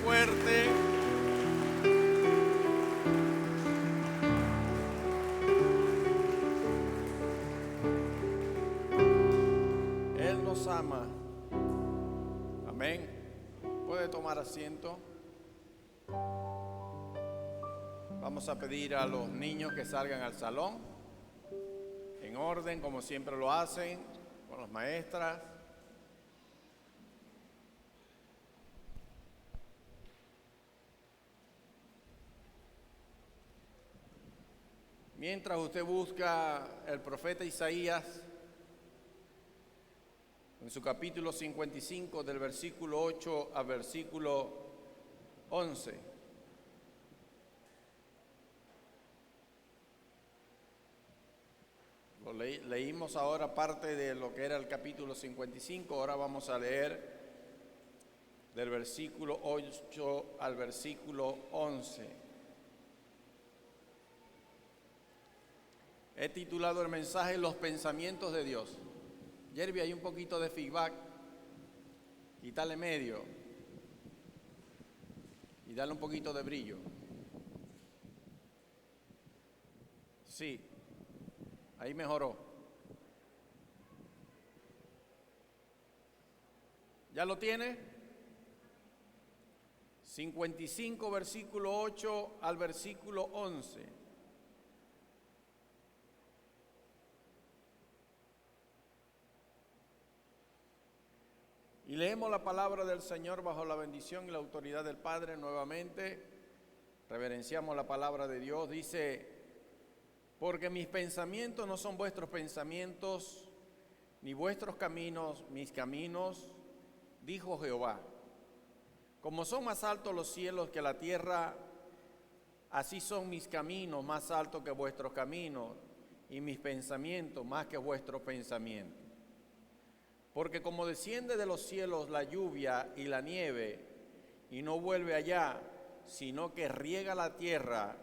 fuerte. Él nos ama. Amén. Puede tomar asiento. Vamos a pedir a los niños que salgan al salón, en orden, como siempre lo hacen, con las maestras. Mientras usted busca el profeta Isaías, en su capítulo 55, del versículo 8 al versículo 11. Leímos ahora parte de lo que era el capítulo 55, ahora vamos a leer del versículo 8 al versículo 11. He titulado el mensaje Los pensamientos de Dios. Yerby, hay un poquito de feedback, quítale medio y dale un poquito de brillo. Sí. Ahí mejoró. ¿Ya lo tiene? 55, versículo 8 al versículo 11. Y leemos la palabra del Señor bajo la bendición y la autoridad del Padre nuevamente. Reverenciamos la palabra de Dios. Dice: porque mis pensamientos no son vuestros pensamientos, ni vuestros caminos mis caminos, dijo Jehová. Como son más altos los cielos que la tierra, así son mis caminos más altos que vuestros caminos, y mis pensamientos más que vuestros pensamientos. Porque como desciende de los cielos la lluvia y la nieve, y no vuelve allá, sino que riega la tierra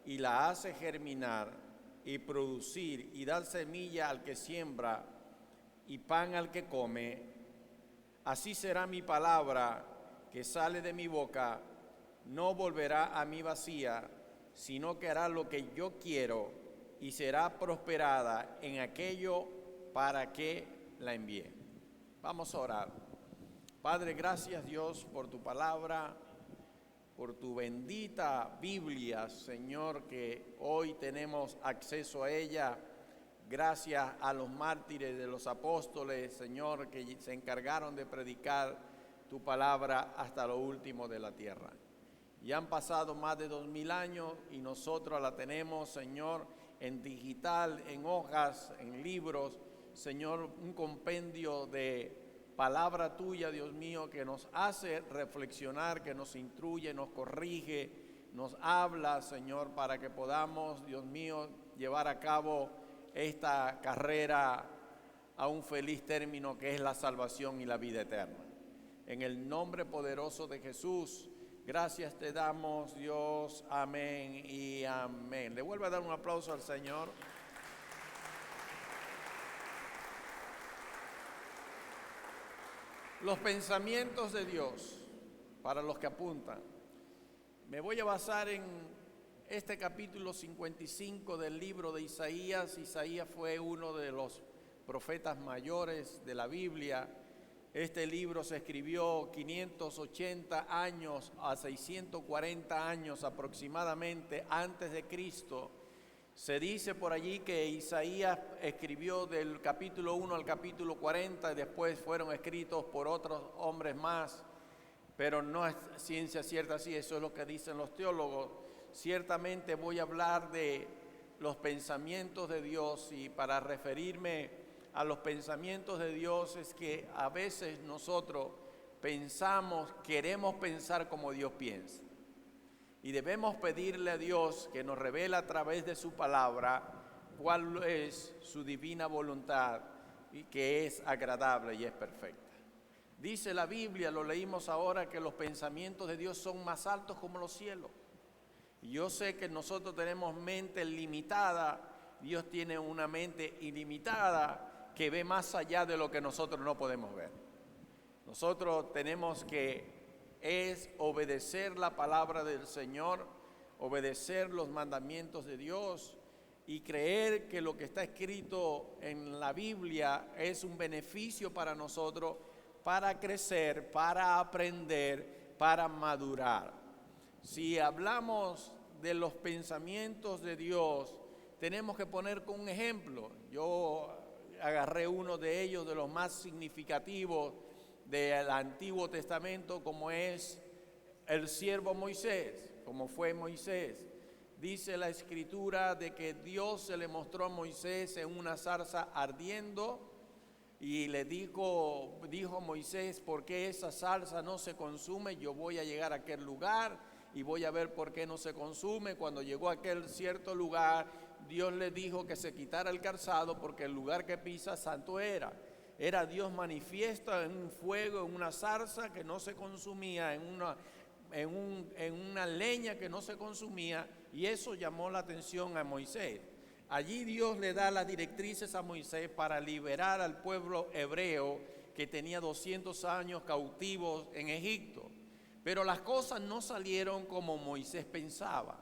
y la hace germinar, y producir y dar semilla al que siembra y pan al que come, así será mi palabra que sale de mi boca, no volverá a mí vacía, sino que hará lo que yo quiero y será prosperada en aquello para que la envíe. Vamos a orar. Padre, gracias Dios por tu palabra, por tu bendita Biblia, Señor, que hoy tenemos acceso a ella, gracias a los mártires de los apóstoles, Señor, que se encargaron de predicar tu palabra hasta lo último de la tierra. Ya han pasado más de 2000 años y nosotros la tenemos, Señor, en digital, en hojas, en libros, Señor, un compendio de palabra tuya, Dios mío, que nos hace reflexionar, que nos instruye, nos corrige, nos habla, Señor, para que podamos, Dios mío, llevar a cabo esta carrera a un feliz término que es la salvación y la vida eterna. En el nombre poderoso de Jesús, gracias te damos, Dios, amén y amén. Le vuelvo a dar un aplauso al Señor. Los pensamientos de Dios, para los que apuntan. Me voy a basar en este capítulo 55 del libro de Isaías. Isaías fue uno de los profetas mayores de la Biblia. Este libro se escribió 580 años a 640 años aproximadamente antes de Cristo. Se dice por allí que Isaías escribió del capítulo 1 al capítulo 40 y después fueron escritos por otros hombres más, pero no es ciencia cierta así, eso es lo que dicen los teólogos. Ciertamente voy a hablar de los pensamientos de Dios, y para referirme a los pensamientos de Dios es que a veces nosotros pensamos, queremos pensar como Dios piensa. Y debemos pedirle a Dios que nos revele a través de su palabra cuál es su divina voluntad, y que es agradable y es perfecta. Dice la Biblia, lo leímos ahora, que los pensamientos de Dios son más altos como los cielos. Y yo sé que nosotros tenemos mente limitada, Dios tiene una mente ilimitada que ve más allá de lo que nosotros no podemos ver. Nosotros tenemos que es obedecer la palabra del Señor, obedecer los mandamientos de Dios y creer que lo que está escrito en la Biblia es un beneficio para nosotros, para crecer, para aprender, para madurar. Si hablamos de los pensamientos de Dios, tenemos que poner como un ejemplo. Yo agarré uno de ellos, de los más significativos del Antiguo Testamento, como es el siervo Moisés, como fue Moisés. Dice la Escritura de que Dios se le mostró a Moisés en una zarza ardiendo y le dijo Moisés: ¿por qué esa zarza no se consume? Yo voy a llegar a aquel lugar y voy a ver por qué no se consume. Cuando llegó a aquel cierto lugar, Dios le dijo que se quitara el calzado porque el lugar que pisa santo era. Era Dios manifiesto en un fuego, en una zarza que no se consumía, en una leña que no se consumía, y eso llamó la atención a Moisés. Allí Dios le da las directrices a Moisés para liberar al pueblo hebreo que tenía 200 años cautivos en Egipto. Pero las cosas no salieron como Moisés pensaba.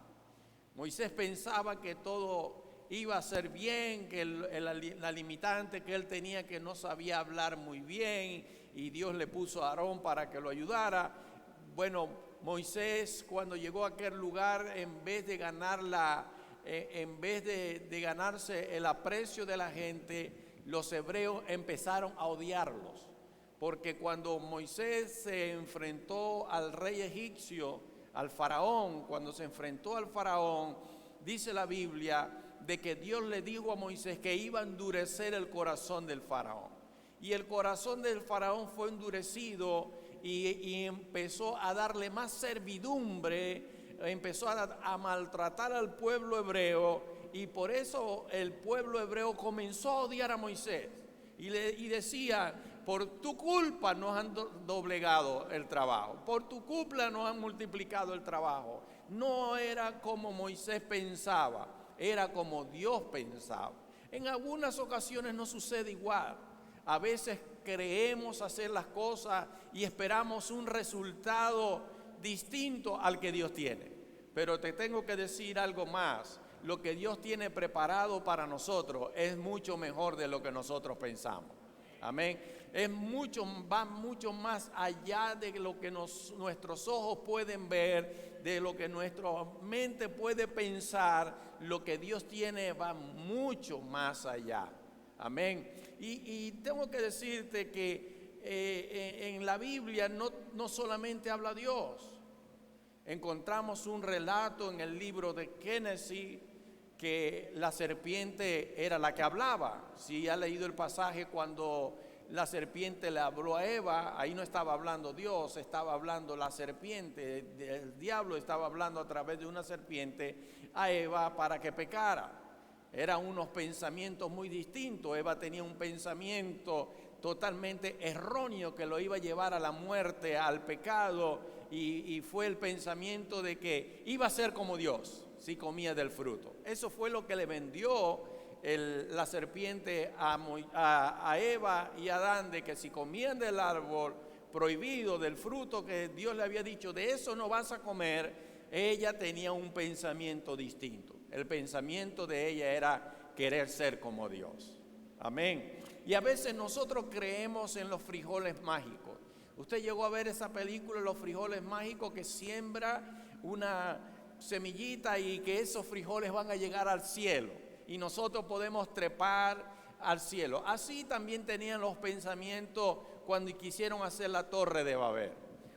Moisés pensaba que todo iba a ser bien, que la limitante que él tenía, que no sabía hablar muy bien, y Dios le puso a Aarón para que lo ayudara. Bueno, Moisés, cuando llegó a aquel lugar, en vez de ganarse el aprecio de la gente, los hebreos empezaron a odiarlos. Porque cuando Moisés se enfrentó al rey egipcio, al faraón, cuando se enfrentó al faraón, dice la Biblia de que Dios le dijo a Moisés que iba a endurecer el corazón del faraón. Y el corazón del faraón fue endurecido y empezó a darle más servidumbre, empezó a maltratar al pueblo hebreo, y por eso el pueblo hebreo comenzó a odiar a Moisés. Y decía: por tu culpa nos han doblegado el trabajo, por tu culpa nos han multiplicado el trabajo. No era como Moisés pensaba, era como Dios pensaba. En algunas ocasiones no sucede igual. A veces creemos hacer las cosas y esperamos un resultado distinto al que Dios tiene. Pero te tengo que decir algo más: lo que Dios tiene preparado para nosotros es mucho mejor de lo que nosotros pensamos. Amén. Va mucho más allá de lo que nuestros ojos pueden ver, de lo que nuestra mente puede pensar. Lo que Dios tiene va mucho más allá. Amén. Y tengo que decirte que en la Biblia no solamente habla Dios. Encontramos un relato en el libro de Génesis que la serpiente era la que hablaba. Si ha leído el pasaje cuando la serpiente le habló a Eva, ahí no estaba hablando Dios, estaba hablando la serpiente. El diablo estaba hablando a través de una serpiente a Eva para que pecara. Eran unos pensamientos muy distintos. Eva tenía un pensamiento totalmente erróneo que lo iba a llevar a la muerte, al pecado, y fue el pensamiento de que iba a ser como Dios si comía del fruto. Eso fue lo que le vendió la serpiente a Eva y a Adán, de que si comían del árbol prohibido, del fruto que Dios le había dicho, de eso no vas a comer. Ella tenía un pensamiento distinto. El pensamiento de ella era querer ser como Dios. Amén. Y a veces nosotros creemos en los frijoles mágicos. Usted llegó a ver esa película, Los Frijoles Mágicos, que siembra una semillita y que esos frijoles van a llegar al cielo y nosotros podemos trepar al cielo. Así también tenían los pensamientos cuando quisieron hacer la Torre de Babel.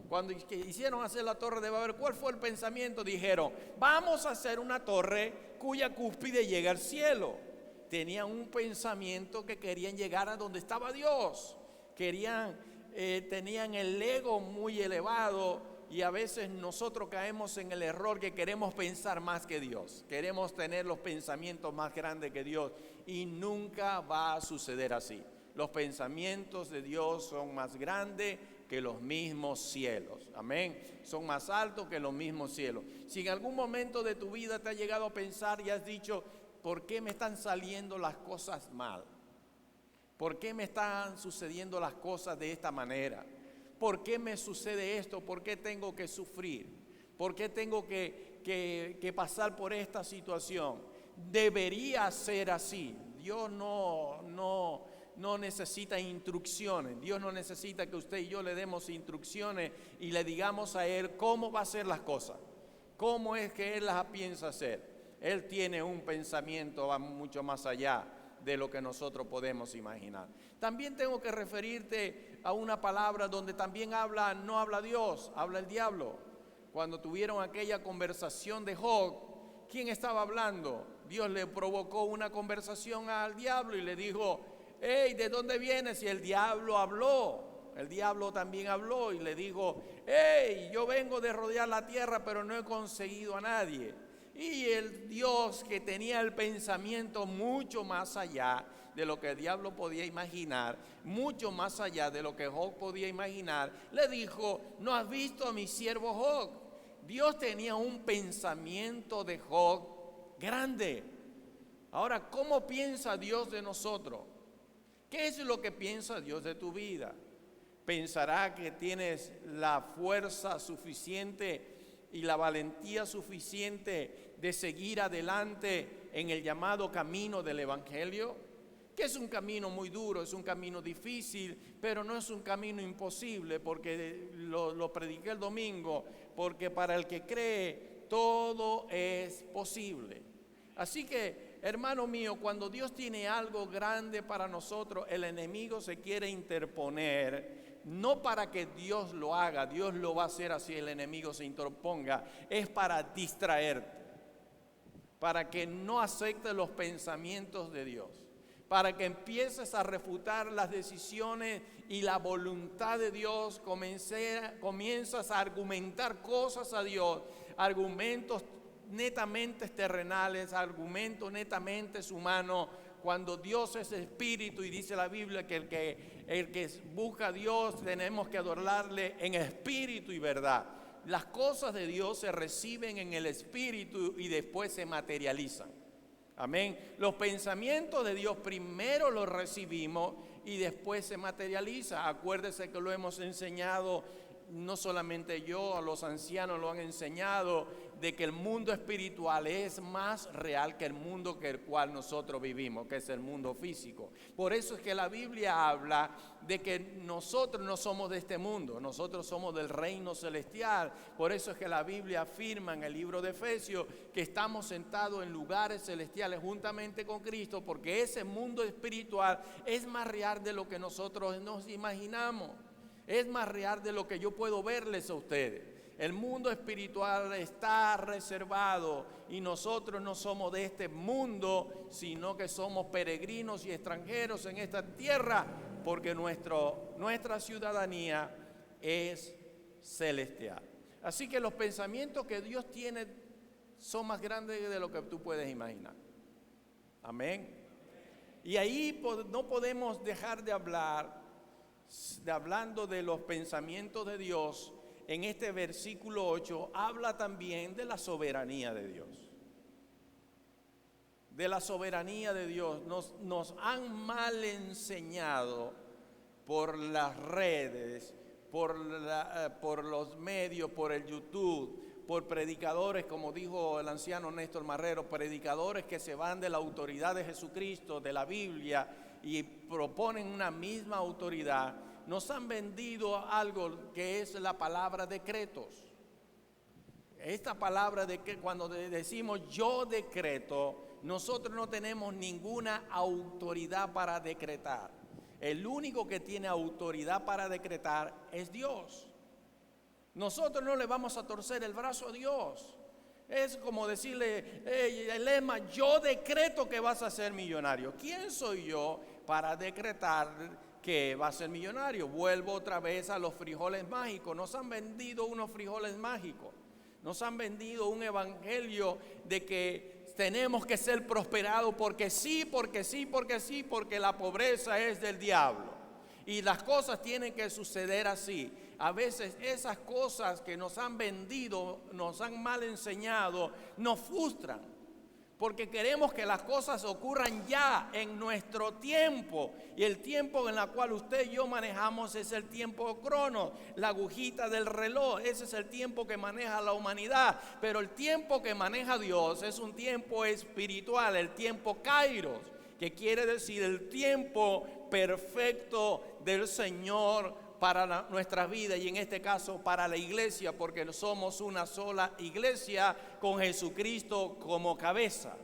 Cuando quisieron hacer la Torre de Babel, ¿cuál fue el pensamiento? Dijeron: vamos a hacer una torre cuya cúspide llega al cielo. Tenían un pensamiento que querían llegar a donde estaba Dios. Tenían el ego muy elevado, y a veces nosotros caemos en el error que queremos pensar más que Dios. Queremos tener los pensamientos más grandes que Dios, y nunca va a suceder así. Los pensamientos de Dios son más grandes que los mismos cielos. Amén. Son más altos que los mismos cielos. Si en algún momento de tu vida te has llegado a pensar y has dicho: ¿por qué me están saliendo las cosas mal? ¿Por qué me están sucediendo las cosas de esta manera? ¿por qué me sucede esto? ¿Por qué tengo que sufrir? ¿Por qué tengo que pasar por esta situación? Debería ser así. Dios no necesita instrucciones. Dios no necesita que usted y yo le demos instrucciones y le digamos a Él cómo va a hacer las cosas, cómo es que Él las piensa hacer. Él tiene un pensamiento va mucho más allá de lo que nosotros podemos imaginar. También tengo que referirte a una palabra donde también no habla Dios, habla el diablo. Cuando tuvieron aquella conversación de Job, ¿quién estaba hablando? Dios le provocó una conversación al diablo y le dijo: hey, ¿de dónde vienes? Y el diablo habló. El diablo también habló y le dijo: hey, yo vengo de rodear la tierra, pero no he conseguido a nadie. Y el Dios, que tenía el pensamiento mucho más allá de lo que el diablo podía imaginar, mucho más allá de lo que Job podía imaginar, le dijo: ¿no has visto a mi siervo Job? Dios tenía un pensamiento de Job grande. Ahora, ¿cómo piensa Dios de nosotros? ¿Qué es lo que piensa Dios de tu vida? ¿Pensará que tienes la fuerza suficiente y la valentía suficiente de seguir adelante en el llamado camino del Evangelio? Que es un camino muy duro, es un camino difícil, pero no es un camino imposible, porque lo prediqué el domingo, porque para el que cree todo es posible. Así que, hermano mío, cuando Dios tiene algo grande para nosotros, el enemigo se quiere interponer, no para que Dios lo haga. Dios lo va a hacer así, el enemigo se interponga, es para distraerte, para que no aceptes los pensamientos de Dios, para que empieces a refutar las decisiones y la voluntad de Dios, comienzas a argumentar cosas a Dios, argumentos netamente terrenales, argumentos netamente humanos, cuando Dios es espíritu, y dice la Biblia que el que busca a Dios tenemos que adorarle en espíritu y verdad. Las cosas de Dios se reciben en el espíritu y después se materializan. Amén. Los pensamientos de Dios primero los recibimos y después se materializa. Acuérdese que lo hemos enseñado, no solamente yo, a los ancianos lo han enseñado, de que el mundo espiritual es más real que el mundo que el cual nosotros vivimos, que es el mundo físico. Por eso es que la Biblia habla de que nosotros no somos de este mundo, nosotros somos del reino celestial. Por eso es que la Biblia afirma en el libro de Efesios que estamos sentados en lugares celestiales juntamente con Cristo, porque ese mundo espiritual es más real de lo que nosotros nos imaginamos. Es más real de lo que yo puedo verles a ustedes. El mundo espiritual está reservado y nosotros no somos de este mundo, sino que somos peregrinos y extranjeros en esta tierra, porque nuestra ciudadanía es celestial. Así que los pensamientos que Dios tiene son más grandes de lo que tú puedes imaginar. Amén. Y ahí no podemos dejar de hablando de los pensamientos de Dios. En este versículo 8 habla también de la soberanía de Dios. De la soberanía de Dios. Nos han mal enseñado por las redes, por los medios, por el YouTube, por predicadores, como dijo el anciano Néstor Marrero, predicadores que se van de la autoridad de Jesucristo, de la Biblia, y proponen una misma autoridad. Nos han vendido algo que es la palabra decretos. Esta palabra de que cuando decimos yo decreto, nosotros no tenemos ninguna autoridad para decretar. El único que tiene autoridad para decretar es Dios. Nosotros no le vamos a torcer el brazo a Dios. Es como decirle: hey, Elema, yo decreto que vas a ser millonario. ¿Quién soy yo para decretar que va a ser millonario? Vuelvo otra vez a los frijoles mágicos. Nos han vendido unos frijoles mágicos. Nos han vendido un evangelio de que tenemos que ser prosperados porque sí, porque sí, porque sí, porque la pobreza es del diablo. Y las cosas tienen que suceder así. A veces esas cosas que nos han vendido, nos han mal enseñado, nos frustran. porque queremos que las cosas ocurran ya en nuestro tiempo. Y el tiempo en el cual usted y yo manejamos es el tiempo crono, la agujita del reloj. Ese es el tiempo que maneja la humanidad. Pero el tiempo que maneja Dios es un tiempo espiritual, el tiempo kairos, que quiere decir el tiempo perfecto del Señor para nuestras vidas, y en este caso para la iglesia, porque somos una sola iglesia con Jesucristo como cabeza.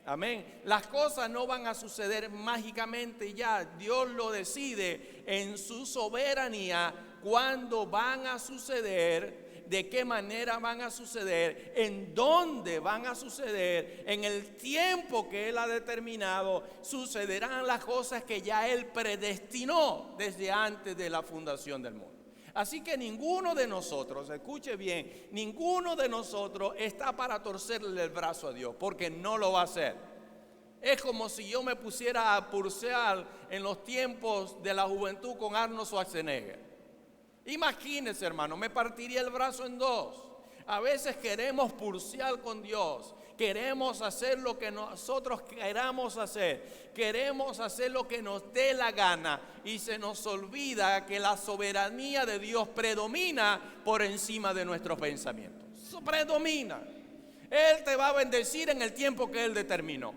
Amén. Las cosas no van a suceder mágicamente ya. Dios lo decide en su soberanía cuándo van a suceder, de qué manera van a suceder, en dónde van a suceder, en el tiempo que Él ha determinado. Sucederán las cosas que ya Él predestinó desde antes de la fundación del mundo. Así que ninguno de nosotros, escuche bien, ninguno de nosotros está para torcerle el brazo a Dios, porque no lo va a hacer. Es como si yo me pusiera a pulsear en los tiempos de la juventud con Arnold Schwarzenegger. Imagínese, hermano, me partiría el brazo en dos. A veces queremos pulsear con Dios, queremos hacer lo que nosotros queramos hacer, queremos hacer lo que nos dé la gana, y se nos olvida que la soberanía de Dios predomina por encima de nuestros pensamientos. Predomina. Él te va a bendecir en el tiempo que Él determinó.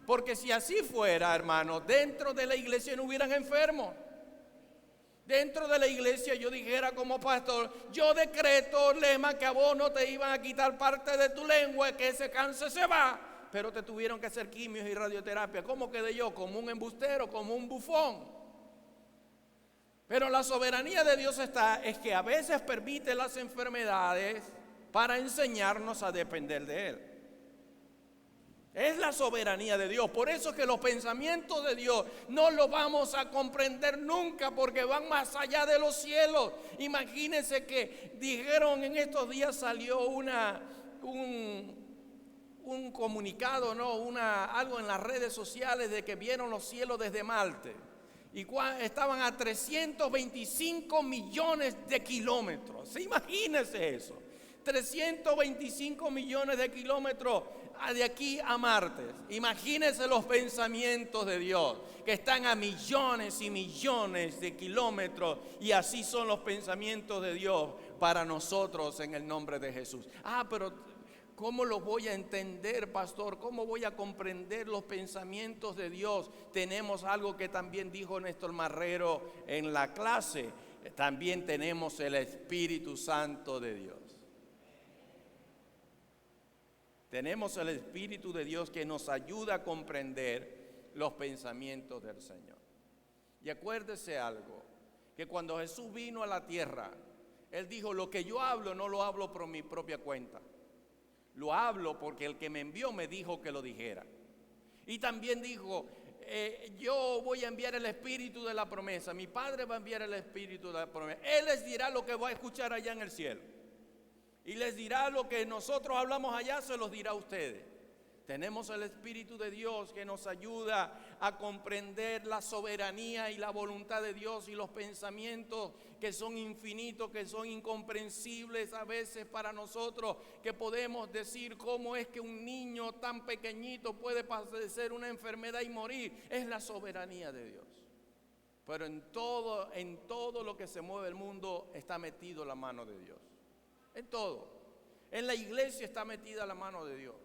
Porque si así fuera, hermano, dentro de la iglesia no hubieran enfermos. Dentro de la iglesia yo dijera como pastor, yo decreto, lema, que a vos no te iban a quitar parte de tu lengua, que ese cáncer se va, pero te tuvieron que hacer quimios y radioterapia. ¿Cómo quedé yo? Como un embustero, como un bufón. Pero la soberanía de Dios es que a veces permite las enfermedades para enseñarnos a depender de Él. Es la soberanía de Dios. Por eso es que los pensamientos de Dios no los vamos a comprender nunca, porque van más allá de los cielos. Imagínense que dijeron en estos días, salió un comunicado, ¿no? Algo en las redes sociales de que vieron los cielos desde Marte. Y estaban a 325 millones de kilómetros. Imagínense eso. 325 millones de kilómetros de aquí a Marte. Imagínense los pensamientos de Dios, que están a millones y millones de kilómetros, y así son los pensamientos de Dios para nosotros en el nombre de Jesús. Pero ¿cómo lo voy a entender, pastor? ¿Cómo voy a comprender los pensamientos de Dios? Tenemos algo que también dijo Néstor Marrero en la clase. También tenemos el Espíritu Santo de Dios. Tenemos el Espíritu de Dios que nos ayuda a comprender los pensamientos del Señor. Y acuérdese algo, que cuando Jesús vino a la tierra, Él dijo, lo que yo hablo no lo hablo por mi propia cuenta. Lo hablo porque el que me envió me dijo que lo dijera. Y también dijo, yo voy a enviar el Espíritu de la promesa. Mi Padre va a enviar el Espíritu de la promesa. Él les dirá lo que va a escuchar allá en el cielo. Y les dirá lo que nosotros hablamos allá, se los dirá a ustedes. Tenemos el Espíritu de Dios que nos ayuda a comprender la soberanía y la voluntad de Dios y los pensamientos que son infinitos, que son incomprensibles a veces para nosotros, que podemos decir cómo es que un niño tan pequeñito puede padecer una enfermedad y morir. Es la soberanía de Dios. Pero en todo lo que se mueve el mundo está metido la mano de Dios. En todo. En la iglesia está metida la mano de Dios.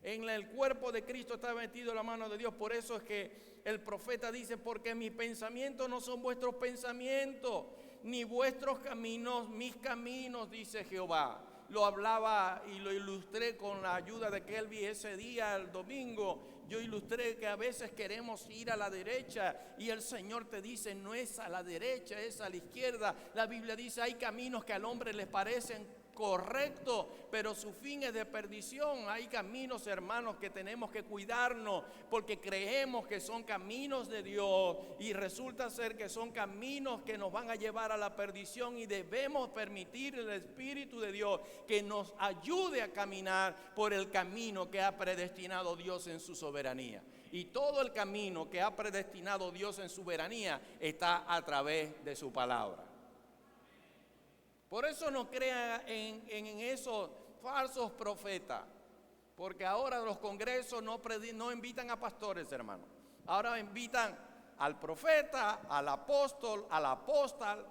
En el cuerpo de Cristo está metido la mano de Dios. Por eso es que el profeta dice, porque mis pensamientos no son vuestros pensamientos, ni vuestros caminos, mis caminos, dice Jehová. Lo hablaba y lo ilustré con la ayuda de Kelvin ese día, el domingo. Yo ilustré que a veces queremos ir a la derecha y el Señor te dice, no es a la derecha, es a la izquierda. La Biblia dice, hay caminos que al hombre les parecen correctos, pero su fin es de perdición. Hay caminos, hermanos, que tenemos que cuidarnos porque creemos que son caminos de Dios y resulta ser que son caminos que nos van a llevar a la perdición, y debemos permitir al Espíritu de Dios que nos ayude a caminar por el camino que ha predestinado Dios en su soberanía. Y todo el camino que ha predestinado Dios en su soberanía está a través de su palabra. Por eso no crea en esos falsos profetas Porque ahora los congresos no invitan a pastores, hermano. Ahora invitan al profeta, al apóstol, al apóstol.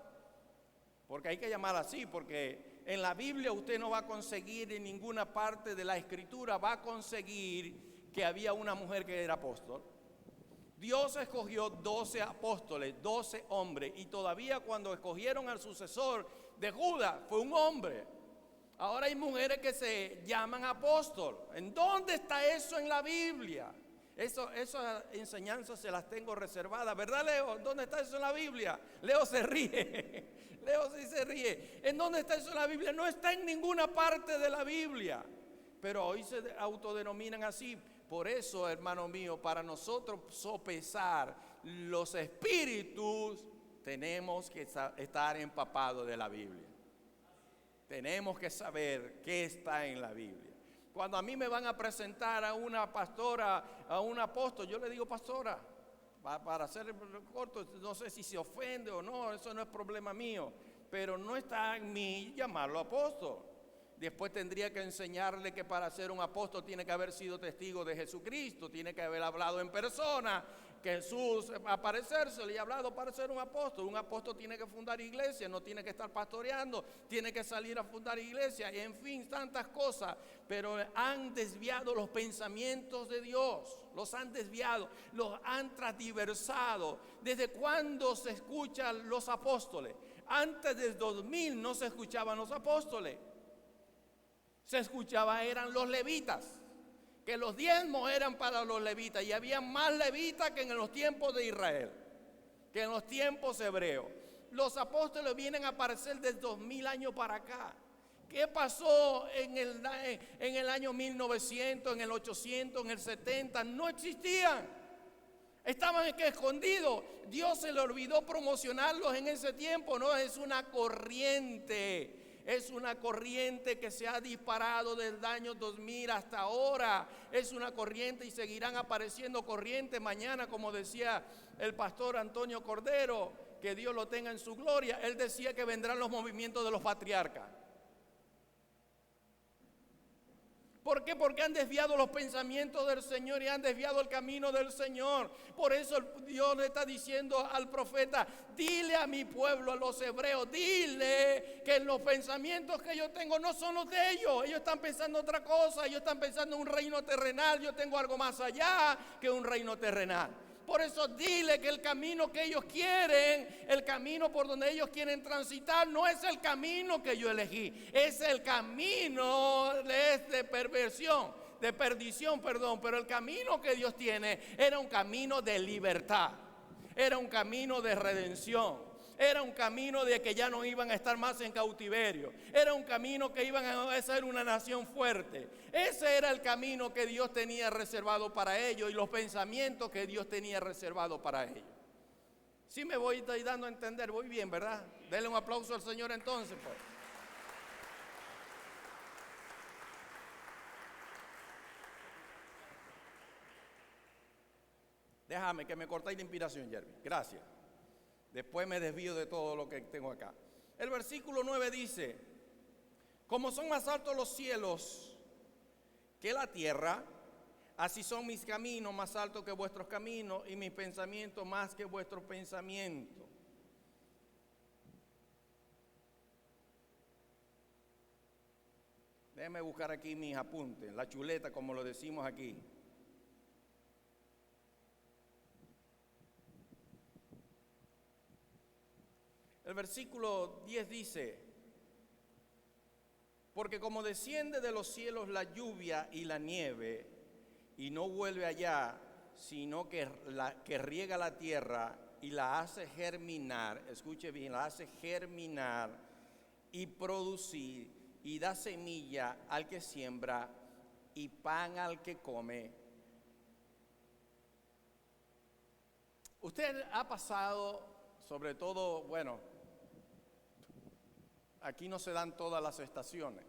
Porque hay que llamar así, porque en la Biblia usted no va a conseguir en ninguna parte de la Escritura, va a conseguir que había una mujer que era apóstol. Dios escogió 12 apóstoles, 12 hombres, y todavía cuando escogieron al sucesor de Judas fue un hombre. Ahora hay mujeres que se llaman apóstol. ¿En dónde está eso en la Biblia? Esas enseñanzas se las tengo reservadas, ¿verdad, Leo? ¿Dónde está eso en la Biblia? Leo se ríe. Leo sí se ríe. ¿En dónde está eso en la Biblia? No está en ninguna parte de la Biblia. Pero hoy se autodenominan así. Por eso, hermano mío, para nosotros sopesar los espíritus, tenemos que estar empapados de la Biblia. Tenemos que saber qué está en la Biblia. Cuando a mí me van a presentar a una pastora, a un apóstol, yo le digo pastora, para hacer corto, no sé si se ofende o no, eso no es problema mío, pero no está en mí llamarlo apóstol. Después tendría que enseñarle que para ser un apóstol tiene que haber sido testigo de Jesucristo, tiene que haber hablado en persona, que Jesús aparecerse le ha hablado para ser un apóstol. Un apóstol tiene que fundar iglesia, no tiene que estar pastoreando, tiene que salir a fundar iglesia, y en fin, tantas cosas. Pero han desviado los pensamientos de Dios, los han desviado, los han transversado. ¿Desde cuándo se escuchan los apóstoles? Antes del 2000 no se escuchaban los apóstoles. Se escuchaba, eran los levitas, que los diezmos eran para los levitas, y había más levitas que en los tiempos de Israel, que en los tiempos hebreos. Los apóstoles vienen a aparecer desde 2000 años para acá. ¿Qué pasó en el año 1900, en el 800, en el 70? No existían. Estaban escondidos. Dios se le olvidó promocionarlos en ese tiempo. No, es una corriente. Es una corriente que se ha disparado desde el año 2000 hasta ahora. Es una corriente y seguirán apareciendo corrientes mañana, como decía el pastor Antonio Cordero, que Dios lo tenga en su gloria. Él decía que vendrán los movimientos de los patriarcas. ¿Por qué? Porque han desviado los pensamientos del Señor y han desviado el camino del Señor. Por eso Dios le está diciendo al profeta: dile a mi pueblo, a los hebreos, dile que los pensamientos que yo tengo no son los de ellos. Ellos están pensando otra cosa, ellos están pensando en un reino terrenal. Yo tengo algo más allá que un reino terrenal. Por eso dile que el camino que ellos quieren, el camino por donde ellos quieren transitar, no es el camino que yo elegí, es el camino de perversión, de perdición, perdón. Pero el camino que Dios tiene era un camino de libertad, era un camino de redención. Era un camino de que ya no iban a estar más en cautiverio. Era un camino que iban a ser una nación fuerte. Ese era el camino que Dios tenía reservado para ellos y los pensamientos que Dios tenía reservado para ellos. Sí me voy dando a entender, voy bien, ¿verdad? Denle un aplauso al Señor entonces, pues. Déjame que me cortéis la inspiración, Jeremy. Gracias. Después me desvío de todo lo que tengo acá. El versículo 9 dice: como son más altos los cielos que la tierra, así son mis caminos más altos que vuestros caminos, y mis pensamientos más que vuestros pensamientos. Déjenme buscar aquí mis apuntes, la chuleta, como lo decimos aquí. El versículo 10 dice: porque como desciende de los cielos la lluvia y la nieve, y no vuelve allá, sino que riega la tierra y la hace germinar, escuche bien, la hace germinar y producir, y da semilla al que siembra y pan al que come. Usted ha pasado, sobre todo, bueno, aquí no se dan todas las estaciones,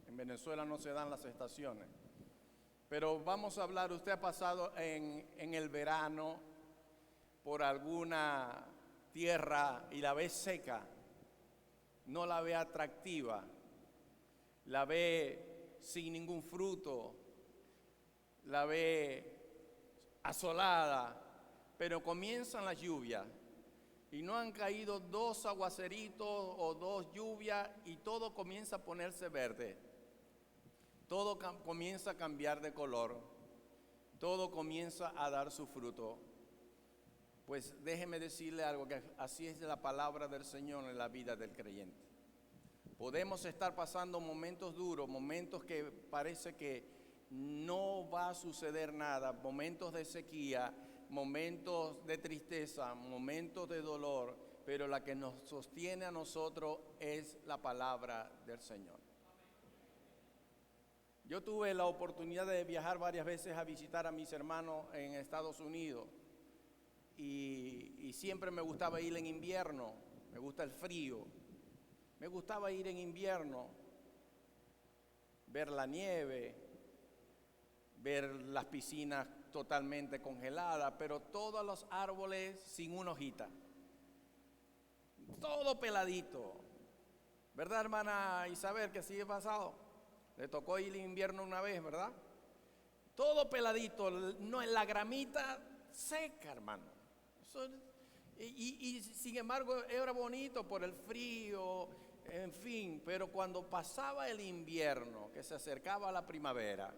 en Venezuela no se dan las estaciones, pero vamos a hablar, usted ha pasado en el verano por alguna tierra y la ve seca, no la ve atractiva, la ve sin ningún fruto, la ve asolada, pero comienzan las lluvias y no han caído 2 aguaceritos o 2 lluvias y todo comienza a ponerse verde, todo comienza a cambiar de color, todo comienza a dar su fruto. Pues déjeme decirle algo, que así es la palabra del Señor en la vida del creyente. Podemos estar pasando momentos duros, momentos que parece que no va a suceder nada, momentos de sequía, momentos de tristeza, momentos de dolor, pero la que nos sostiene a nosotros es la palabra del Señor. Yo tuve la oportunidad de viajar varias veces a visitar a mis hermanos en Estados Unidos y siempre me gustaba ir en invierno, me gusta el frío. Me gustaba ir en invierno, ver la nieve, ver las piscinas totalmente congeladas, pero todos los árboles sin una hojita, todo peladito. ¿Verdad, hermana Isabel, que así ha pasado? Le tocó ir en invierno una vez, ¿verdad? Todo peladito, no, en la gramita seca, hermano. Y sin embargo era bonito por el frío, en fin, pero cuando pasaba el invierno, que se acercaba a la primavera,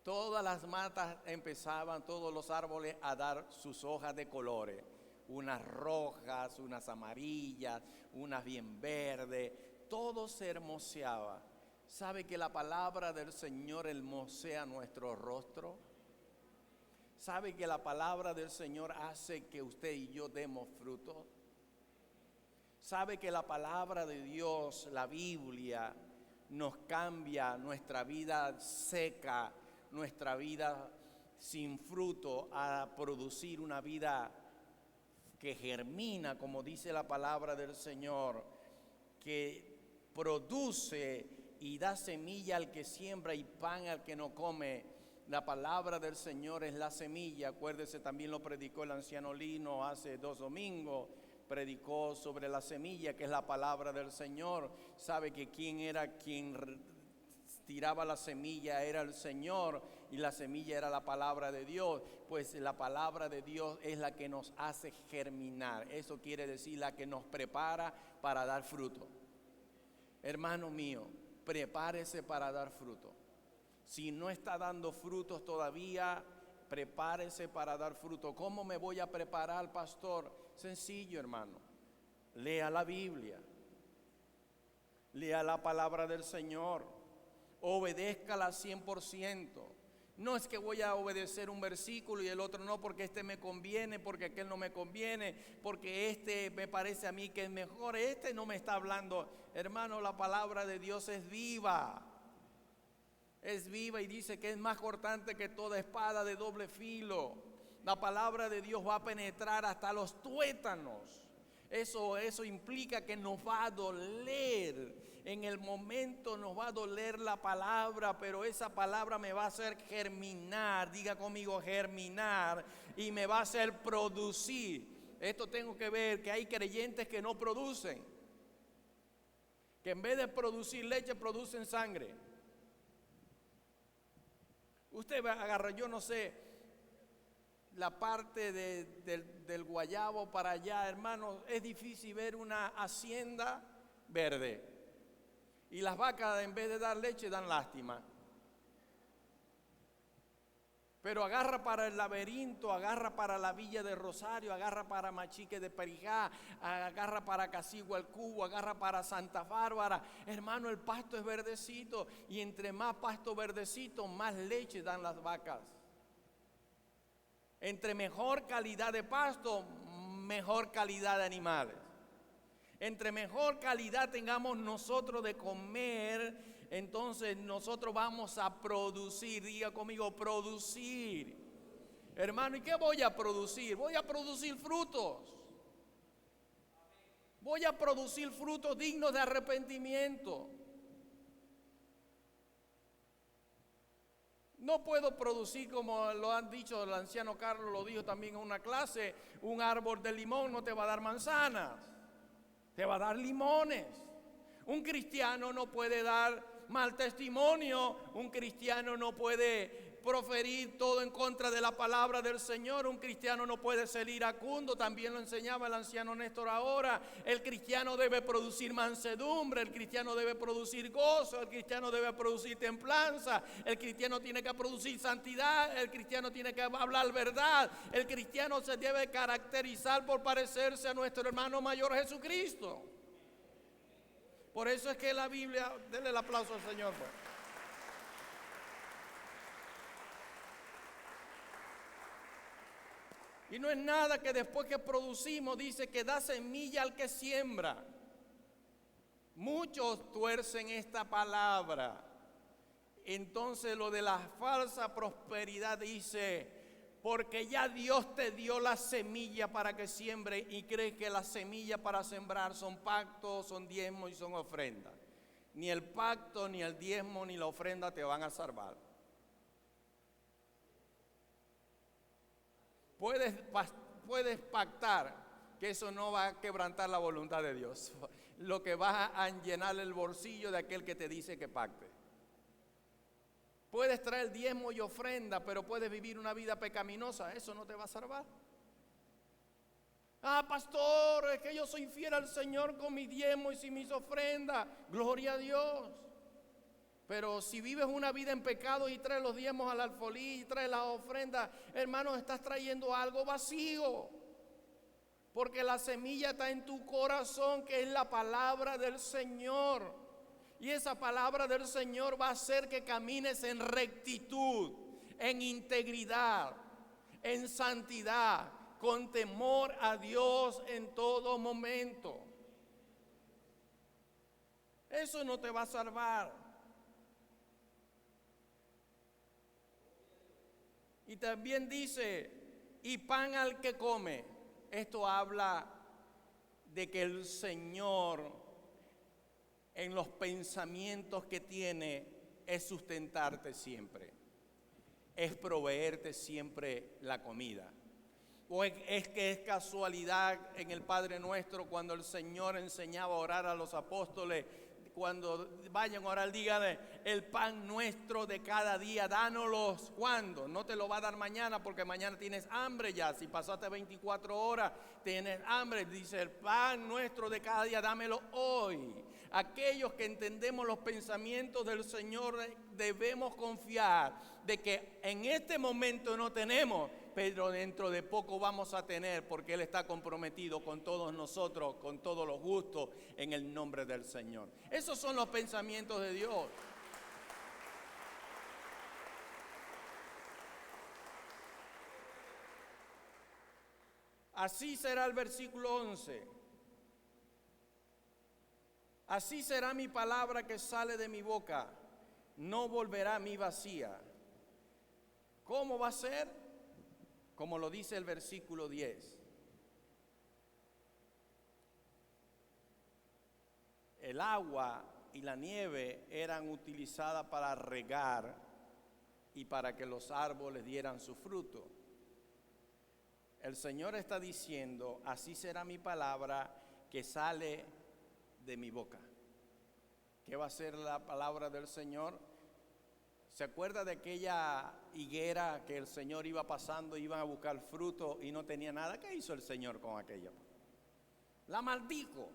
todas las matas empezaban, todos los árboles a dar sus hojas de colores, unas rojas, unas amarillas, unas bien verdes, todo se hermoseaba. ¿Sabe que la palabra del Señor hermosea nuestro rostro? ¿Sabe que la palabra del Señor hace que usted y yo demos fruto? ¿Sabe que la palabra de Dios, la Biblia, nos cambia nuestra vida seca, nuestra vida sin fruto, a producir una vida que germina, como dice la palabra del Señor, que produce y da semilla al que siembra y pan al que no come? La palabra del Señor es la semilla. Acuérdese, también lo predicó el anciano Lino hace 2 domingos. Predicó sobre la semilla, que es la palabra del Señor. Sabe que quien tiraba la semilla era el Señor, y la semilla era la palabra de Dios. Pues la palabra de Dios es la que nos hace germinar. Eso quiere decir la que nos prepara para dar fruto. Hermano mío, prepárese para dar fruto. Si no está dando frutos todavía, prepárese para dar fruto. ¿Cómo me voy a preparar, pastor? Sencillo, hermano. Lea la Biblia. Lea la palabra del Señor. Obedézcala 100%. No es que voy a obedecer un versículo y el otro no, porque este me conviene, porque aquel no me conviene, porque este me parece a mí que es mejor, este no me está hablando. Hermano, la palabra de Dios es viva. Es viva y dice que es más cortante que toda espada de doble filo. La palabra de Dios va a penetrar hasta los tuétanos. Eso implica que nos va a doler. En el momento nos va a doler la palabra, pero esa palabra me va a hacer germinar. Diga conmigo, germinar. Y me va a hacer producir. Esto tengo que ver que hay creyentes que no producen, que en vez de producir leche producen sangre. Usted agarra, yo no sé, la parte del Guayabo para allá, hermano, es difícil ver una hacienda verde. Y las vacas, en vez de dar leche, dan lástima. Pero agarra para el Laberinto, agarra para la Villa de Rosario, agarra para Machique de Perijá, agarra para Casigua el Cubo, agarra para Santa Bárbara. Hermano, el pasto es verdecito, y entre más pasto verdecito, más leche dan las vacas. Entre mejor calidad de pasto, mejor calidad de animales. Entre mejor calidad tengamos nosotros de comer, entonces nosotros vamos a producir. Diga conmigo, producir. Hermano, ¿y qué voy a producir? Voy a producir frutos. Voy a producir frutos dignos de arrepentimiento. No puedo producir, como lo han dicho, el anciano Carlos lo dijo también en una clase, un árbol de limón no te va a dar manzanas, te va a dar limones. Un cristiano no puede dar mal testimonio, un cristiano no puede proferir todo en contra de la palabra del Señor. Un cristiano no puede ser iracundo, también lo enseñaba el anciano Néstor ahora. El cristiano debe producir mansedumbre, el cristiano debe producir gozo, el cristiano debe producir templanza, el cristiano tiene que producir santidad, el cristiano tiene que hablar verdad, el cristiano se debe caracterizar por parecerse a nuestro hermano mayor Jesucristo. Por eso es que la Biblia, denle el aplauso al Señor, pues. Y no es nada que después que producimos, dice que da semilla al que siembra. Muchos tuercen esta palabra. Entonces lo de la falsa prosperidad dice, porque ya Dios te dio la semilla para que siembre, y crees que la semilla para sembrar son pactos, son diezmos y son ofrendas. Ni el pacto, ni el diezmo, ni la ofrenda te van a salvar. Puedes pactar que eso no va a quebrantar la voluntad de Dios. Lo que va a llenar el bolsillo de aquel que te dice que pacte. Puedes traer diezmo y ofrenda, pero puedes vivir una vida pecaminosa. Eso no te va a salvar. Pastor, es que yo soy fiel al Señor con mis diezmos y mis ofrendas. Gloria a Dios. Pero si vives una vida en pecado y traes los diezmos al alfolí y traes las ofrendas, hermano, estás trayendo algo vacío. Porque la semilla está en tu corazón, que es la palabra del Señor. Y esa palabra del Señor va a hacer que camines en rectitud, en integridad, en santidad, con temor a Dios en todo momento. Eso no te va a salvar. Y también dice, y pan al que come. Esto habla de que el Señor, en los pensamientos que tiene, es sustentarte siempre, es proveerte siempre la comida. O es que es casualidad en el Padre Nuestro, cuando el Señor enseñaba a orar a los apóstoles, cuando vayan a orar, díganle, el pan nuestro de cada día, dánoslos. ¿Cuándo? No te lo va a dar mañana, porque mañana tienes hambre ya. Si pasaste 24 horas, tienes hambre. Dice, el pan nuestro de cada día, dámelo hoy. Aquellos que entendemos los pensamientos del Señor, debemos confiar de que en este momento no tenemos, pero dentro de poco vamos a tener, porque Él está comprometido con todos nosotros, con todos los gustos, en el nombre del Señor. Esos son los pensamientos de Dios. Así será el versículo 11. Así será mi palabra que sale de mi boca, no volverá a mí vacía. ¿Cómo va a ser? Como lo dice el versículo 10. El agua y la nieve eran utilizadas para regar y para que los árboles dieran su fruto. El Señor está diciendo, así será mi palabra que sale de mi boca. ¿Qué va a ser la palabra del Señor? ¿Se acuerda de aquella higuera que el Señor iba pasando, iban a buscar fruto y no tenía nada? ¿Qué hizo el Señor con aquella? La maldijo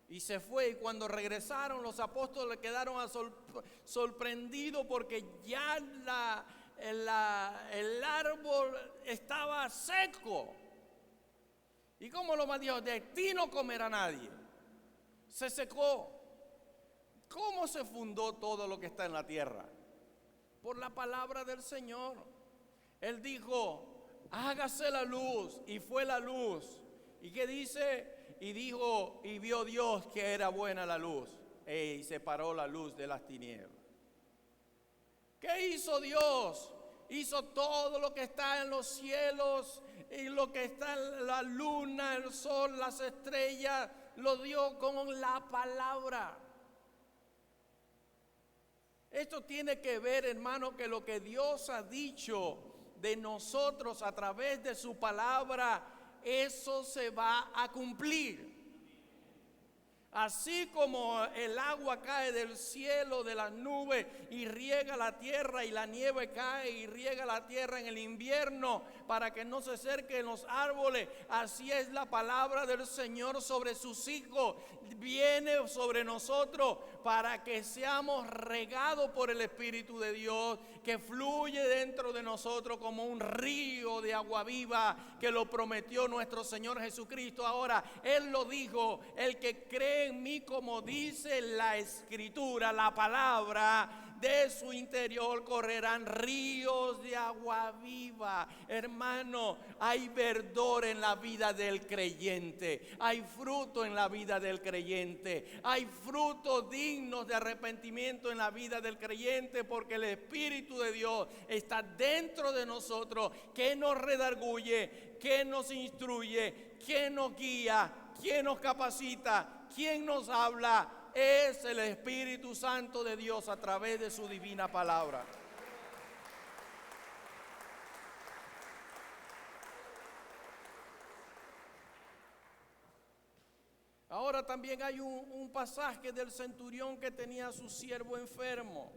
y se fue. Y cuando regresaron, los apóstoles quedaron sorprendidos porque ya el árbol estaba seco. ¿Y cómo lo maldijo? De ti no comerá nadie. Se secó. ¿Cómo se fundó todo lo que está en la tierra? Por la palabra del Señor. Él dijo, hágase la luz, y fue la luz. ¿Y qué dice? Y dijo, y vio Dios que era buena la luz, y separó la luz de las tinieblas. ¿Qué hizo Dios? Hizo todo lo que está en los cielos y lo que está en la luna, el sol, las estrellas, lo dio con la palabra. Esto tiene que ver, hermano, que lo que Dios ha dicho de nosotros a través de su palabra, eso se va a cumplir. Así como el agua cae del cielo, de las nubes, y riega la tierra, y la nieve cae y riega la tierra en el invierno para que no se acerquen los árboles, así es la palabra del Señor sobre sus hijos. Viene sobre nosotros para que seamos regados por el Espíritu de Dios, que fluye dentro de nosotros como un río de agua viva, que lo prometió nuestro Señor Jesucristo. Ahora, Él lo dijo: el que cree en mí, como dice la Escritura, la palabra, de su interior correrán ríos de agua viva. Hermano, hay verdor en la vida del creyente, hay fruto en la vida del creyente, hay frutos dignos de arrepentimiento en la vida del creyente, porque el Espíritu de Dios está dentro de nosotros, que nos redarguye, que nos instruye, que nos guía, que nos capacita, quien nos habla. Es el Espíritu Santo de Dios a través de su divina palabra. Ahora también hay un pasaje del centurión que tenía a su siervo enfermo.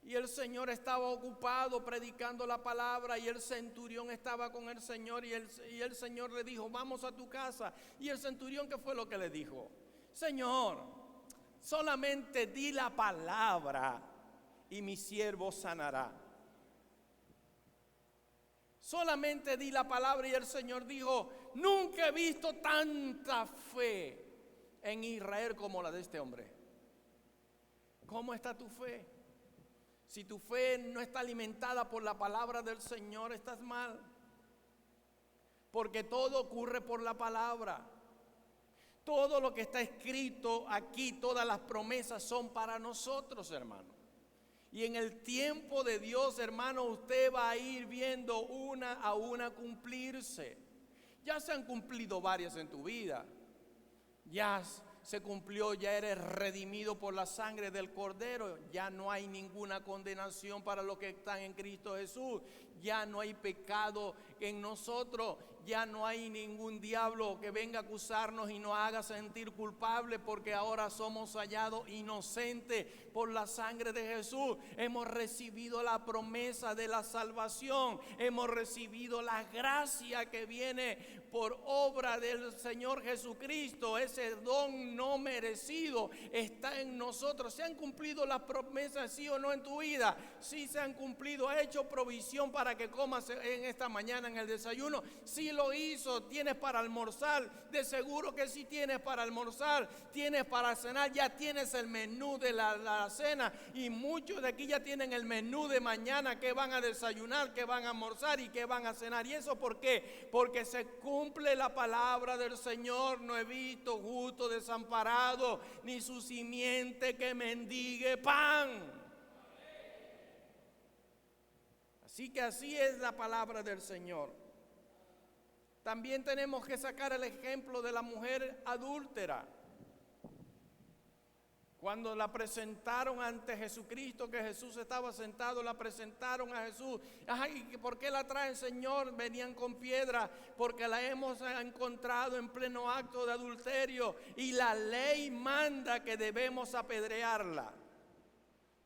Y el Señor estaba ocupado predicando la palabra, y el centurión estaba con el Señor, y el Señor le dijo: vamos a tu casa. Y el centurión, ¿qué fue lo que le dijo? Señor, solamente di la palabra y mi siervo sanará. Solamente di la palabra. Y el Señor dijo: nunca he visto tanta fe en Israel como la de este hombre. ¿Cómo está tu fe? Si tu fe no está alimentada por la palabra del Señor, estás mal. Porque todo ocurre por la palabra. Todo lo que está escrito aquí, todas las promesas son para nosotros, hermano. Y en el tiempo de Dios, hermano, usted va a ir viendo una a una cumplirse. Ya se han cumplido varias en tu vida. Ya se cumplió, ya eres redimido por la sangre del Cordero. Ya no hay ninguna condenación para los que están en Cristo Jesús. Ya no hay pecado en nosotros. Ya no hay ningún diablo que venga a acusarnos y nos haga sentir culpables, porque ahora somos hallados inocentes por la sangre de Jesús. Hemos recibido la promesa de la salvación. Hemos recibido la gracia que viene por obra del Señor Jesucristo. Ese don no merecido está en nosotros. ¿Se han cumplido las promesas, sí o no, en tu vida? Sí, se han cumplido. ¿Ha hecho provisión para que comas en esta mañana en el desayuno? Sí lo hizo. ¿Tienes para almorzar? De seguro que sí tienes para almorzar. ¿Tienes para cenar? Ya tienes el menú de la cena. Y muchos de aquí ya tienen el menú de mañana, que van a desayunar, que van a almorzar y que van a cenar. ¿Y eso por qué? Porque se cumple la palabra del Señor. No he visto justo desamparado, ni su simiente que mendigue pan. Así que así es la palabra del Señor. También tenemos que sacar el ejemplo de la mujer adúltera. Cuando la presentaron ante Jesucristo, que Jesús estaba sentado, la presentaron a Jesús. Ay, ¿por qué la traen, Señor? Venían con piedra, porque la hemos encontrado en pleno acto de adulterio, y la ley manda que debemos apedrearla.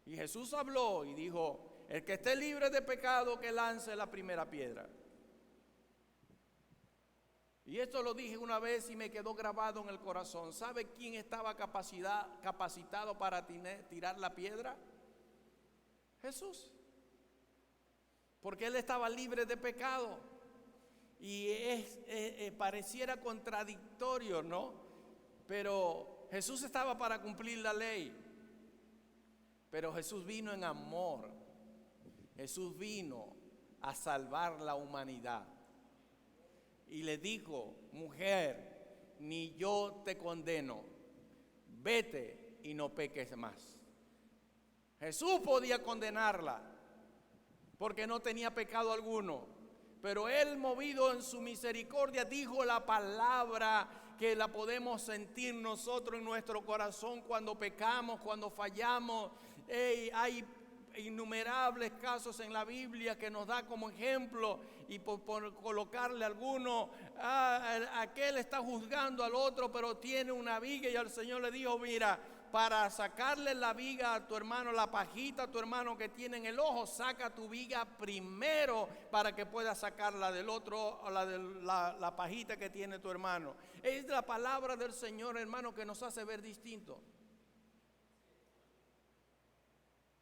Y Jesús habló y dijo: el que esté libre de pecado, que lance la primera piedra. Y esto lo dije una vez y me quedó grabado en el corazón. ¿Sabe quién estaba capacitado para tirar la piedra? Jesús. Porque Él estaba libre de pecado. Y pareciera contradictorio, ¿no? Pero Jesús estaba para cumplir la ley. Pero Jesús vino en amor. Jesús vino a salvar la humanidad. Y le dijo: mujer, ni yo te condeno, vete y no peques más. Jesús podía condenarla porque no tenía pecado alguno, pero Él, movido en su misericordia, dijo la palabra que la podemos sentir nosotros en nuestro corazón cuando pecamos, cuando fallamos. Hay innumerables casos en la Biblia que nos da como ejemplo, y por colocarle alguno, aquel está juzgando al otro pero tiene una viga, y al Señor le dijo: mira, para sacarle la viga a tu hermano, la pajita a tu hermano que tiene en el ojo, saca tu viga primero para que puedas sacarla del otro, la pajita que tiene tu hermano. Es la palabra del Señor, hermano, que nos hace ver distinto.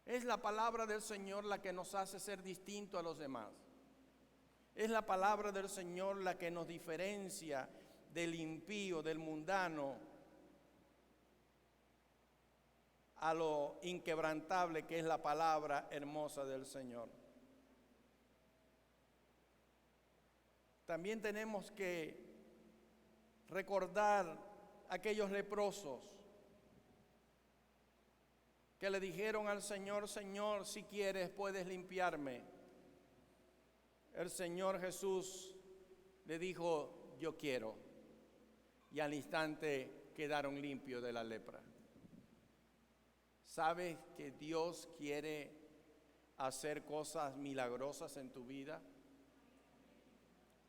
Es la palabra del Señor la que nos hace ser distinto a los demás. Es la palabra del Señor la que nos diferencia del impío, del mundano, a lo inquebrantable que es la palabra hermosa del Señor. También tenemos que recordar aquellos leprosos que le dijeron al Señor: Señor, si quieres puedes limpiarme. El Señor Jesús le dijo: yo quiero. Y al instante quedaron limpios de la lepra. ¿Sabes que Dios quiere hacer cosas milagrosas en tu vida?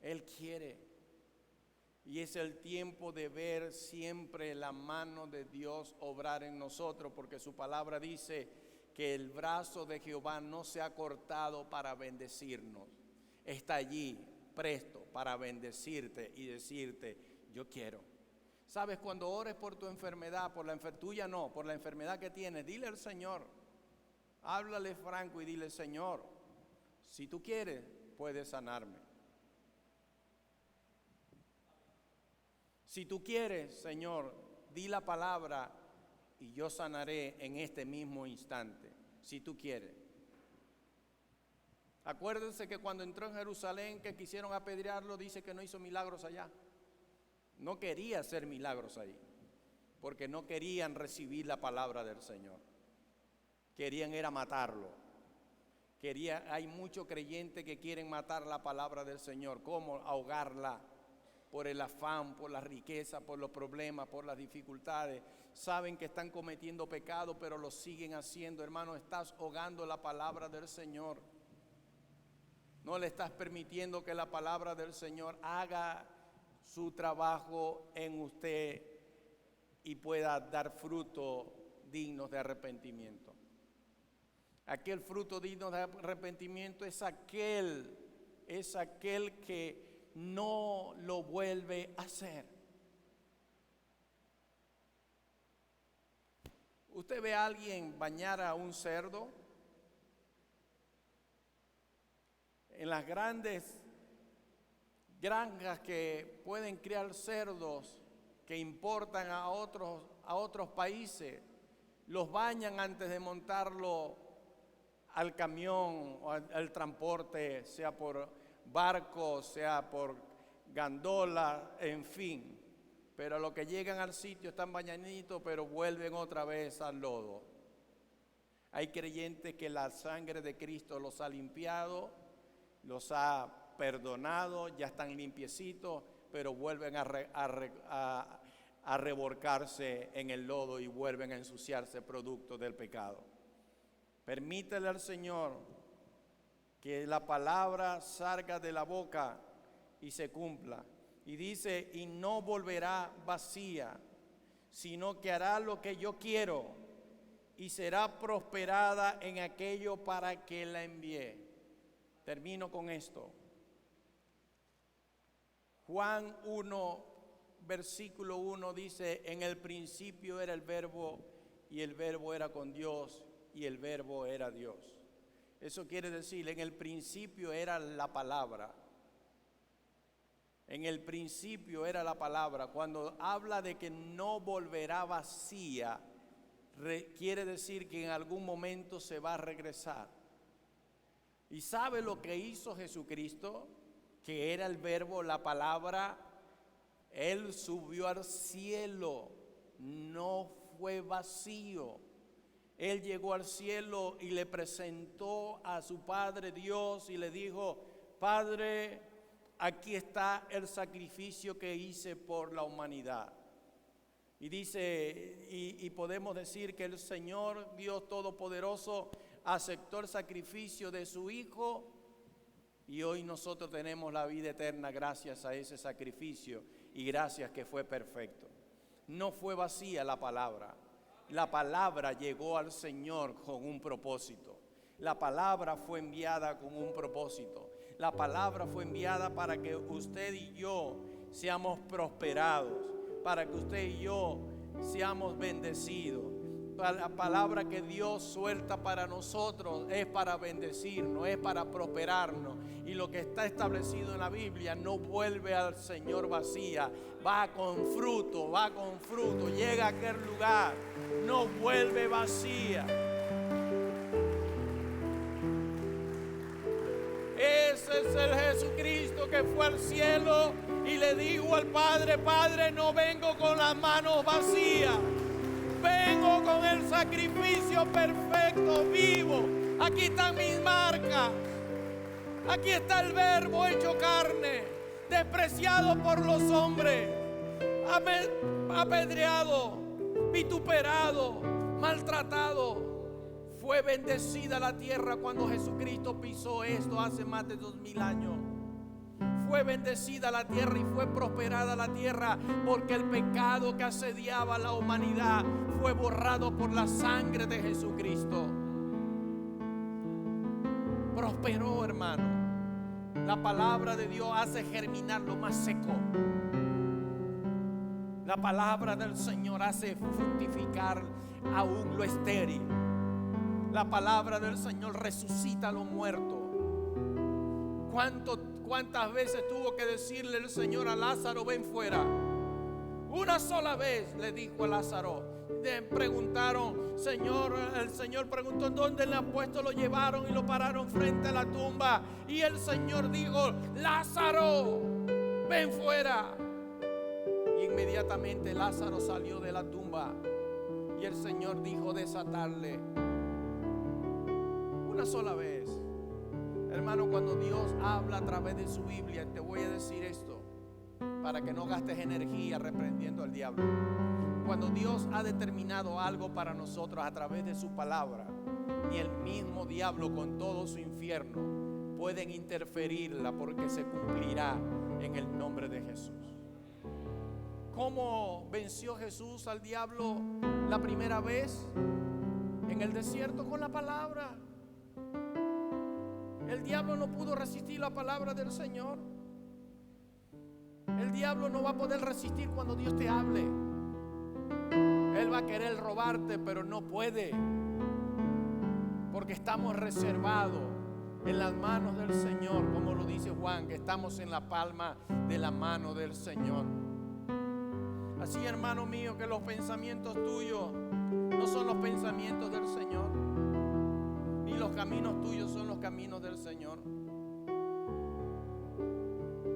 Él quiere. Y es el tiempo de ver siempre la mano de Dios obrar en nosotros, porque su palabra dice que el brazo de Jehová no se ha cortado para bendecirnos. Está allí, presto para bendecirte y decirte: yo quiero. ¿Sabes? Cuando ores por tu enfermedad, por la tuya no, por la enfermedad que tienes, dile al Señor, háblale franco y dile: Señor, si tú quieres, puedes sanarme. Si tú quieres, Señor, di la palabra y yo sanaré en este mismo instante, si tú quieres. Acuérdense que cuando entró en Jerusalén, que quisieron apedrearlo, dice que no hizo milagros allá. No quería hacer milagros ahí, porque no querían recibir la palabra del Señor. Querían era matarlo. Hay muchos creyentes que quieren matar la palabra del Señor. ¿Cómo? Ahogarla por el afán, por la riqueza, por los problemas, por las dificultades. Saben que están cometiendo pecado, pero lo siguen haciendo. Hermano, estás ahogando la palabra del Señor. No le estás permitiendo que la palabra del Señor haga su trabajo en usted y pueda dar fruto dignos de arrepentimiento. Aquel fruto digno de arrepentimiento es aquel que no lo vuelve a hacer. ¿Usted ve a alguien bañar a un cerdo? En las grandes granjas que pueden criar cerdos que importan a otros países, los bañan antes de montarlo al camión o al transporte, sea por barco, sea por gandola, en fin. Pero a lo que llegan al sitio están bañaditos, pero vuelven otra vez al lodo. Hay creyentes que la sangre de Cristo los ha limpiado, los ha perdonado, ya están limpiecitos, pero vuelven a revolcarse en el lodo y vuelven a ensuciarse producto del pecado. Permítele al Señor que la palabra salga de la boca y se cumpla. Y dice: y no volverá vacía, sino que hará lo que yo quiero y será prosperada en aquello para que la envié. Termino con esto. Juan 1, versículo 1 dice: en el principio era el verbo, y el verbo era con Dios, y el verbo era Dios. Eso quiere decir, en el principio era la palabra. En el principio era la palabra. Cuando habla de que no volverá vacía, quiere decir que en algún momento se va a regresar. ¿Y sabe lo que hizo Jesucristo? Que era el verbo, la palabra. Él subió al cielo, no fue vacío. Él llegó al cielo y le presentó a su Padre Dios y le dijo: Padre, aquí está el sacrificio que hice por la humanidad. Y dice, y podemos decir que el Señor Dios Todopoderoso aceptó el sacrificio de su Hijo y hoy nosotros tenemos la vida eterna gracias a ese sacrificio y gracias que fue perfecto. No fue vacía la palabra. La palabra llegó al Señor con un propósito. La palabra fue enviada con un propósito. La palabra fue enviada para que usted y yo seamos prosperados, para que usted y yo seamos bendecidos. La palabra que Dios suelta para nosotros es para bendecirnos, es para prosperarnos. Y lo que está establecido en la Biblia no vuelve al Señor vacía, va con fruto, llega a aquel lugar, no vuelve vacía. Ese es el Jesucristo que fue al cielo y le dijo al Padre: Padre, no vengo con las manos vacías. Vengo con el sacrificio perfecto, vivo. Aquí están mis marcas. Aquí está el Verbo hecho carne, despreciado por los hombres, apedreado, vituperado, maltratado. Fue bendecida la tierra cuando Jesucristo pisó esto hace más de 2000 años. Fue bendecida la tierra y fue prosperada la tierra porque el pecado que asediaba a la humanidad fue borrado por la sangre de Jesucristo. Prosperó, hermano. La palabra de Dios hace germinar lo más seco. La palabra del Señor hace fructificar aún lo estéril. La palabra del Señor resucita a lo muerto. ¿Cuántas veces tuvo que decirle el Señor a Lázaro: ven fuera? Una sola vez le dijo a Lázaro. Le preguntaron, el Señor preguntó: ¿dónde le han puesto? Lo llevaron y lo pararon frente a la tumba. Y el Señor dijo: Lázaro, ven fuera. Y inmediatamente Lázaro salió de la tumba. Y el Señor dijo: desatarle. Una sola vez. Hermano, cuando Dios habla a través de su Biblia, te voy a decir esto para que no gastes energía reprendiendo al diablo. Cuando Dios ha determinado algo para nosotros a través de su palabra, ni el mismo diablo con todo su infierno pueden interferirla, porque se cumplirá en el nombre de Jesús. ¿Cómo venció Jesús al diablo la primera vez? En el desierto, con la palabra. El diablo no pudo resistir la palabra del Señor. El diablo no va a poder resistir cuando Dios te hable. Él va a querer robarte, pero no puede, porque estamos reservados en las manos del Señor, como lo dice Juan, que estamos en la palma de la mano del Señor. Así, hermano mío, que los pensamientos tuyos no son los pensamientos del Señor, ni los caminos tuyos son los caminos del Señor.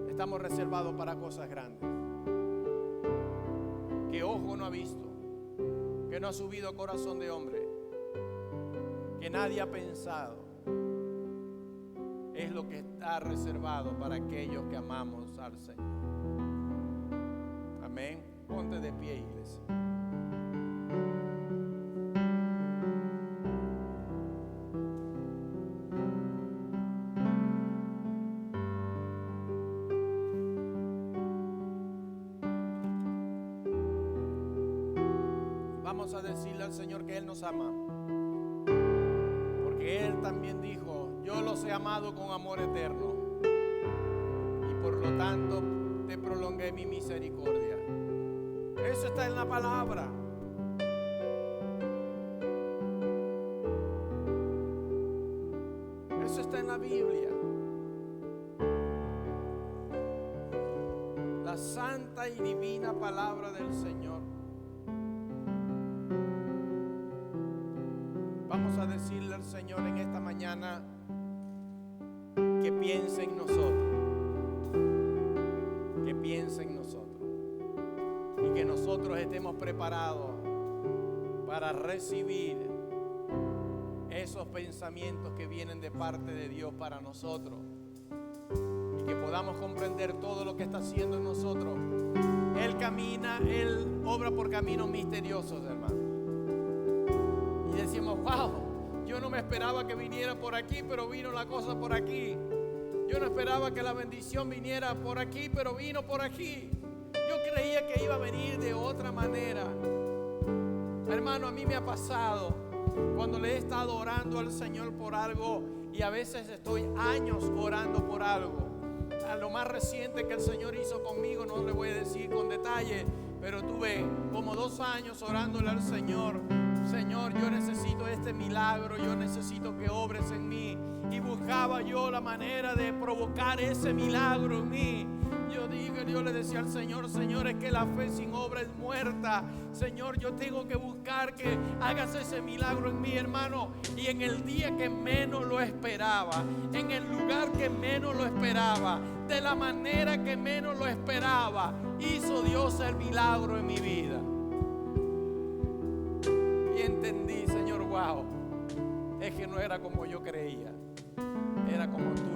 Estamos reservados para cosas grandes que ojo no ha visto, que no ha subido a corazón de hombre, que nadie ha pensado. Es lo que está reservado para aquellos que amamos al Señor. Amén. Ponte de pie, iglesia. Vamos a decirle al Señor que Él nos ama, porque Él también dijo: yo los he amado con amor eterno y por lo tanto te prolongué mi misericordia. Eso está en la palabra. Eso está en la Biblia. La santa y divina palabra del Señor. Vamos a decirle al Señor en esta mañana que piense en nosotros, que piense en nosotros y que nosotros estemos preparados para recibir esos pensamientos que vienen de parte de Dios para nosotros y que podamos comprender todo lo que está haciendo en nosotros. Él camina, Él obra por caminos misteriosos, hermano. Y decimos: wow, Yo no me esperaba que viniera por aquí, pero vino la cosa por aquí. Yo no esperaba que la bendición viniera por aquí, pero vino por aquí. Yo creía que iba a venir de otra manera. Hermano, a mí me ha pasado cuando le he estado orando al Señor por algo, y a veces estoy años orando por algo. A lo más reciente que el Señor hizo conmigo, no le voy a decir con detalle, pero tuve como 2 años orándole al Señor. Señor, yo necesito este milagro, yo necesito que obres en mí. Y buscaba yo la manera de provocar ese milagro en mí. Yo le decía al Señor, Señor, es que la fe sin obra es muerta. Señor, yo tengo que buscar que hagas ese milagro en mí, hermano. Y en el día que menos lo esperaba, en el lugar que menos lo esperaba, de la manera que menos lo esperaba, hizo Dios el milagro en mi vida. Y entendí, Señor, wow, es que no era como yo creía, era como tú